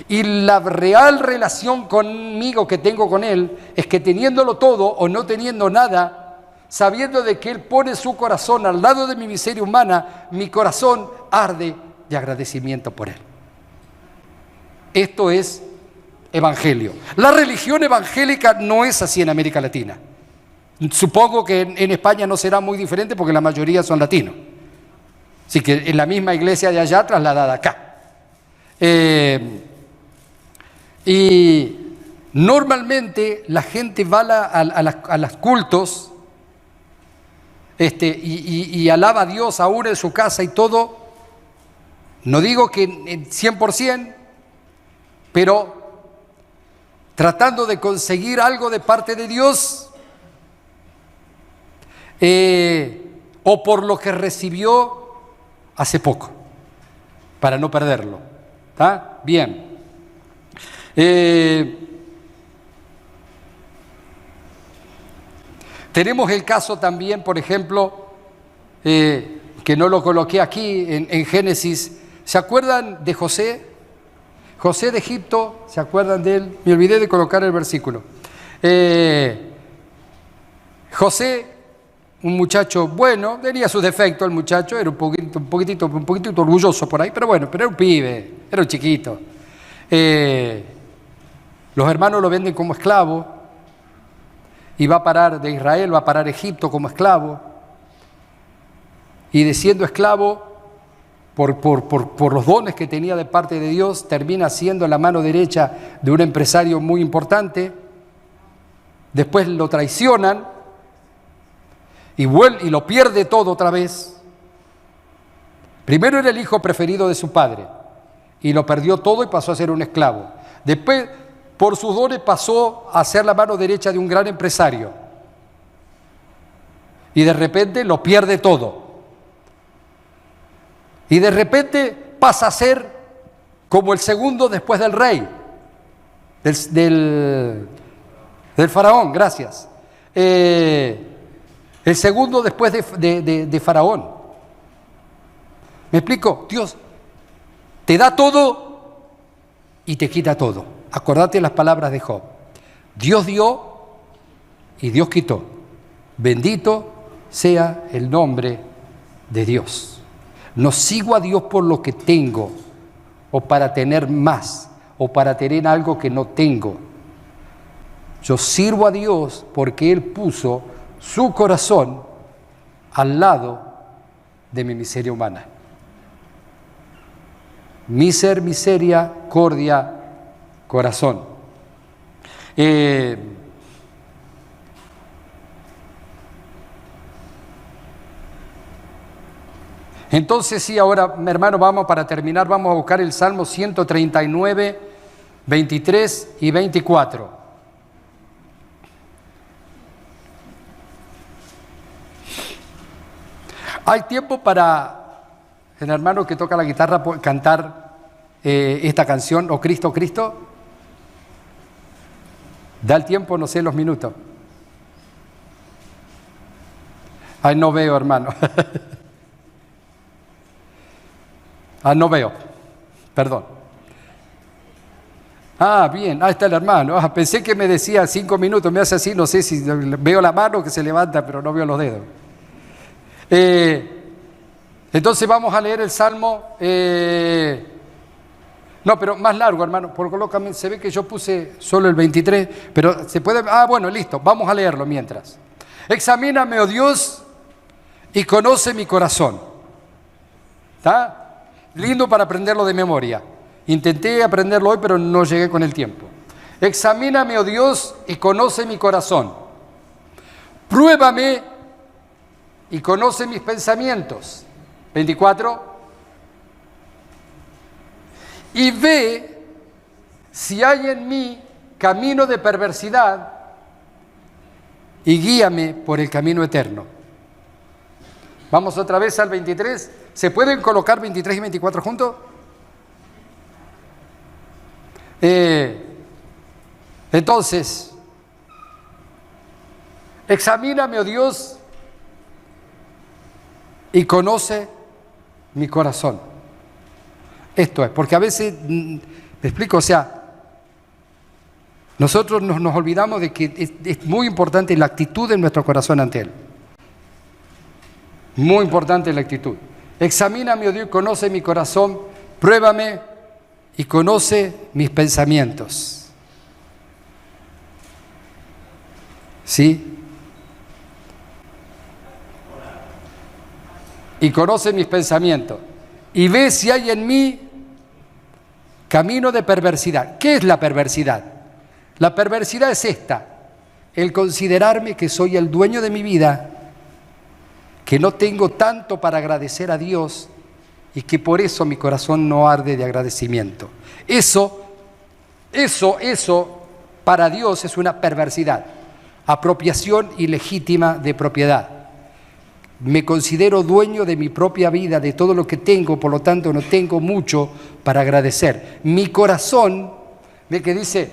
Y la real relación conmigo que tengo con Él es que teniéndolo todo o no teniendo nada, sabiendo de que Él pone su corazón al lado de mi miseria humana, mi corazón arde de agradecimiento por Él. Esto es evangelio. La religión evangélica no es así en América Latina. Supongo que en España no será muy diferente porque la mayoría son latinos. Así que en la misma iglesia de allá trasladada acá. Y normalmente la gente va a los cultos y alaba a Dios aún en su casa y todo. No digo que en 100%, pero tratando de conseguir algo de parte de Dios, o por lo que recibió hace poco, para no perderlo. ¿Está? Bien. Tenemos el caso también, por ejemplo, que no lo coloqué aquí en Génesis. ¿Se acuerdan de José? José de Egipto, ¿se acuerdan de él? Me olvidé de colocar el versículo. José, un muchacho bueno, tenía sus defectos el muchacho, era un poquitito orgulloso por ahí, pero bueno, pero era un pibe, era un chiquito. Los hermanos lo venden como esclavo y va a parar de Israel, va a parar a Egipto como esclavo. Y de siendo esclavo, por los dones que tenía de parte de Dios, termina siendo la mano derecha de un empresario muy importante. Después lo traicionan y lo pierde todo otra vez. Primero era el hijo preferido de su padre y lo perdió todo y pasó a ser un esclavo. Después, por sus dones, pasó a ser la mano derecha de un gran empresario y de repente lo pierde todo. Y de repente pasa a ser como el segundo después del rey, del faraón, gracias. El segundo después de faraón. ¿Me explico? Dios te da todo y te quita todo. Acordate las palabras de Job. Dios dio y Dios quitó. Bendito sea el nombre de Dios. No sigo a Dios por lo que tengo, o para tener más, o para tener algo que no tengo. Yo sirvo a Dios porque Él puso su corazón al lado de mi miseria humana. Miser, miseria, cordia, corazón. Entonces sí, ahora, hermano, vamos para terminar, vamos a buscar el Salmo 139, 23 y 24. Hay tiempo para el hermano que toca la guitarra cantar esta canción, O Cristo, Cristo. Da el tiempo, no sé, los minutos. Ay, no veo, hermano. No veo, perdón. Bien, ahí está el hermano. Pensé que me decía 5 minutos, me hace así, no sé si veo la mano que se levanta, pero no veo los dedos. Entonces vamos a leer el Salmo. No, pero más largo, hermano, porque colócame, se ve que yo puse solo el 23, pero se puede... bueno, listo, vamos a leerlo mientras. Examíname, oh Dios, y conoce mi corazón. ¿Está? Lindo para aprenderlo de memoria. Intenté aprenderlo hoy, pero no llegué con el tiempo. Examíname, oh Dios, y conoce mi corazón. Pruébame y conoce mis pensamientos. 24. Y ve si hay en mí camino de perversidad y guíame por el camino eterno. Vamos otra vez al 23. ¿Se pueden colocar 23 y 24 juntos? Entonces, examíname, oh Dios, y conoce mi corazón. Esto es, porque a veces, me explico, o sea, nosotros nos olvidamos de que es muy importante la actitud de nuestro corazón ante Él. Muy importante la actitud. Examíname, oh Dios, conoce mi corazón, pruébame y conoce mis pensamientos. ¿Sí? Y conoce mis pensamientos. Y ve si hay en mí camino de perversidad. ¿Qué es la perversidad? La perversidad es esta: el considerarme que soy el dueño de mi vida, que no tengo tanto para agradecer a Dios y que por eso mi corazón no arde de agradecimiento. Eso para Dios es una perversidad, apropiación ilegítima de propiedad. Me considero dueño de mi propia vida, de todo lo que tengo, por lo tanto no tengo mucho para agradecer. Mi corazón, ve que dice,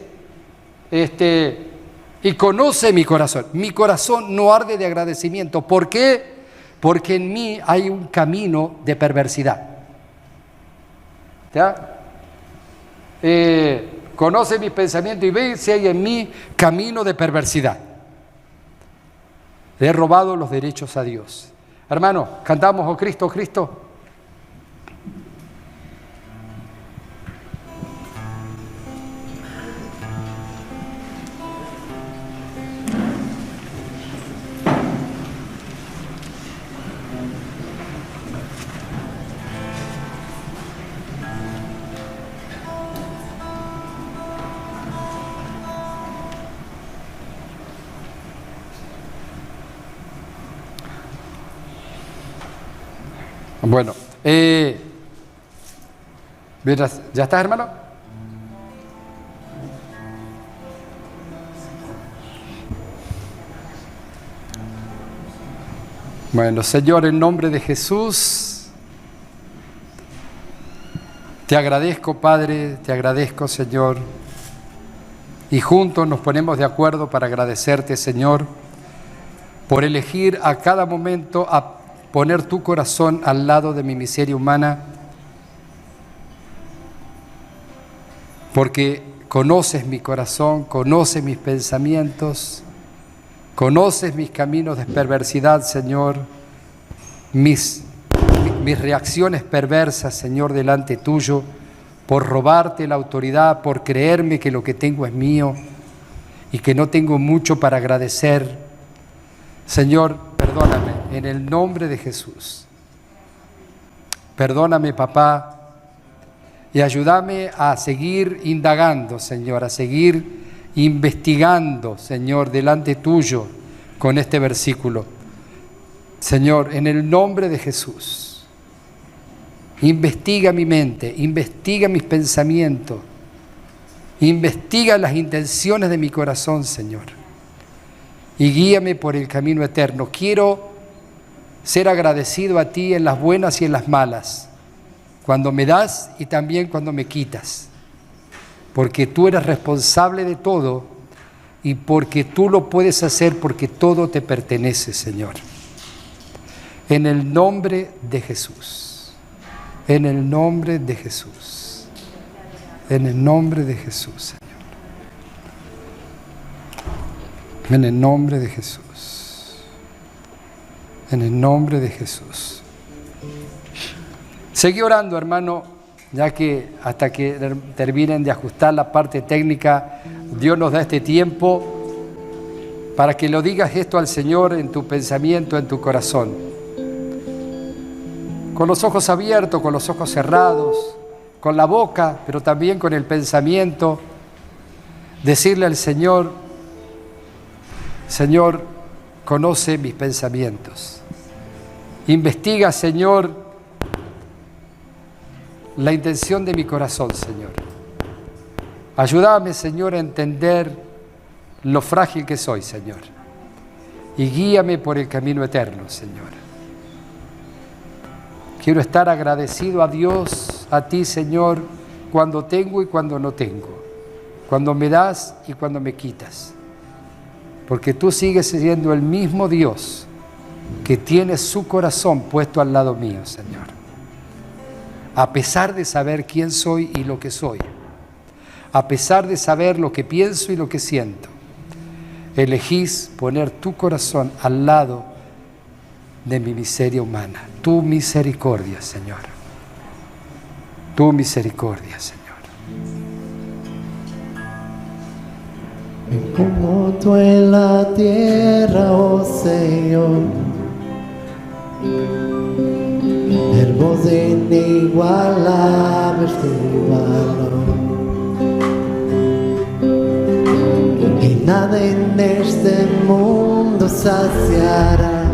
y conoce mi corazón no arde de agradecimiento. ¿Por qué? Porque en mí hay un camino de perversidad. ¿Ya? Conoce mis pensamientos y ve si hay en mí camino de perversidad. Le he robado los derechos a Dios. Hermano, cantamos, oh Cristo, Cristo. Bueno, ¿ya estás, hermano? Bueno, Señor, en nombre de Jesús, te agradezco, Padre, te agradezco, Señor, y juntos nos ponemos de acuerdo para agradecerte, Señor, por elegir a cada momento a poner tu corazón al lado de mi miseria humana, porque conoces mi corazón, conoces mis pensamientos, conoces mis caminos de perversidad, Señor, mis reacciones perversas, Señor, delante tuyo, por robarte la autoridad, por creerme que lo que tengo es mío, y que no tengo mucho para agradecer. Señor, perdóname en el nombre de Jesús. Perdóname, papá, y ayúdame a seguir indagando, Señor, a seguir investigando, Señor, delante tuyo con este versículo. Señor, en el nombre de Jesús, investiga mi mente, investiga mis pensamientos, investiga las intenciones de mi corazón, Señor, y guíame por el camino eterno. Quiero ser agradecido a ti en las buenas y en las malas, cuando me das y también cuando me quitas, porque tú eres responsable de todo y porque tú lo puedes hacer, porque todo te pertenece, Señor. En el nombre de Jesús, en el nombre de Jesús, en el nombre de Jesús, Señor. En el nombre de Jesús, en el nombre de Jesús. Seguí orando, hermano, ya que hasta que terminen de ajustar la parte técnica, Dios nos da este tiempo para que lo digas esto al Señor en tu pensamiento, en tu corazón. Con los ojos abiertos, con los ojos cerrados, con la boca, pero también con el pensamiento, decirle al Señor: Señor, conoce mis pensamientos. Investiga, Señor, la intención de mi corazón, Señor. Ayúdame, Señor, a entender lo frágil que soy, Señor. Y guíame por el camino eterno, Señor. Quiero estar agradecido a Dios, a ti, Señor, cuando tengo y cuando no tengo, cuando me das y cuando me quitas. Porque tú sigues siendo el mismo Dios que tiene su corazón puesto al lado mío, Señor. A pesar de saber quién soy y lo que soy, a pesar de saber lo que pienso y lo que siento, elegís poner tu corazón al lado de mi miseria humana. Tu misericordia, Señor. Tu misericordia, Señor. Como tú en la tierra, oh Señor, hermoso e inigualable es tu valor, y nada en este mundo saciará.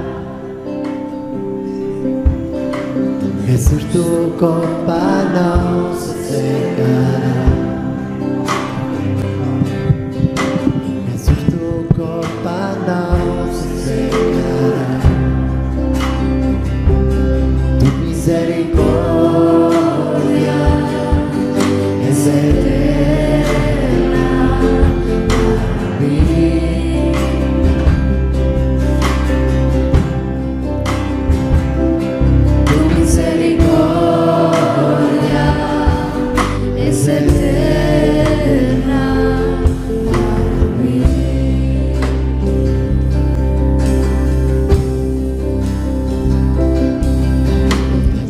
Jesús, tu copa no se secará. Jesús, tu copa no se secará. Tu misericordia es eterna para mí. Tu misericordia es eterna para mí.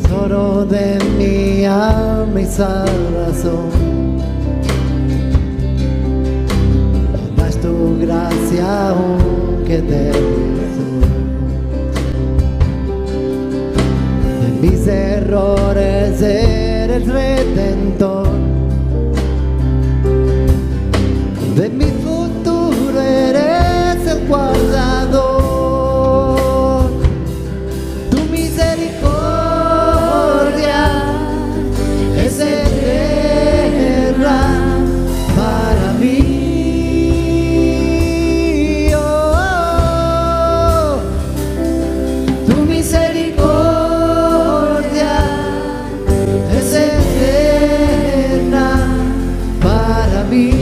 Tesoro de mi alma y salvación, das tu gracia aunque te de mis errores eres redentor, de mi futuro eres el guardador. Tu misericordia es eterna para mí. Oh, tu misericordia es eterna para mí.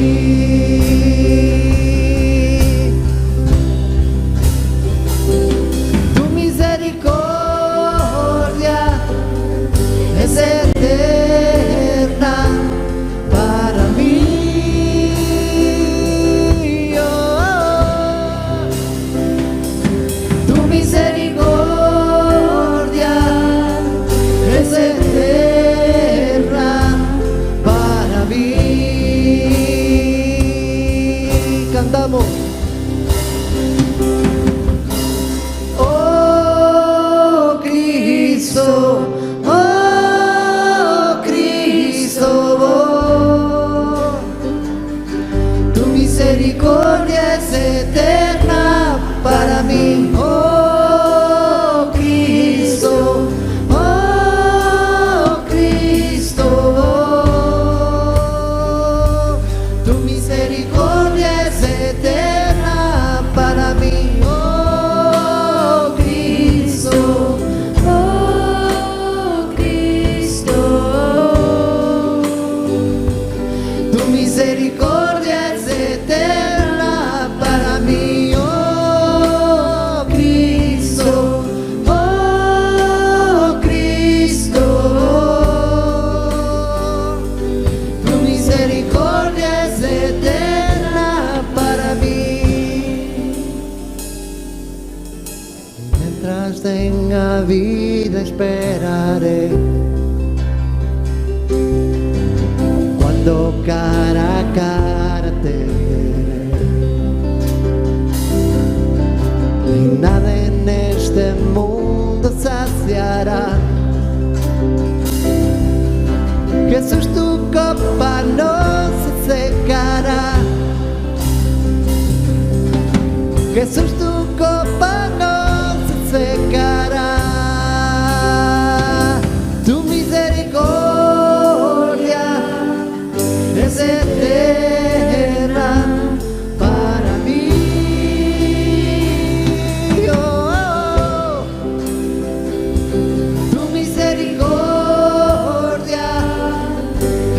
tenga vida esperaré. Cuando cara a cara te veré. Y nada en este mundo saciará. Jesús, tu copa no se secará. Jesús, tu copa no se secará. Tu misericordia es eterna para mí. Oh, oh. Tu misericordia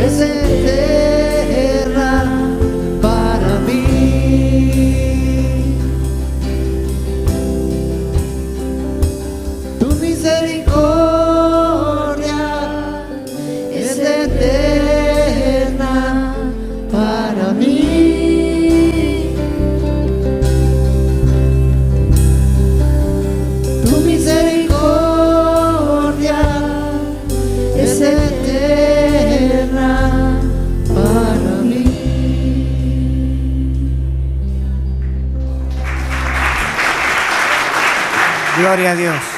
es eterna para mí. Tu misericordia es eterna para mí. Tu misericordia es eterna para mí. Gloria a Dios.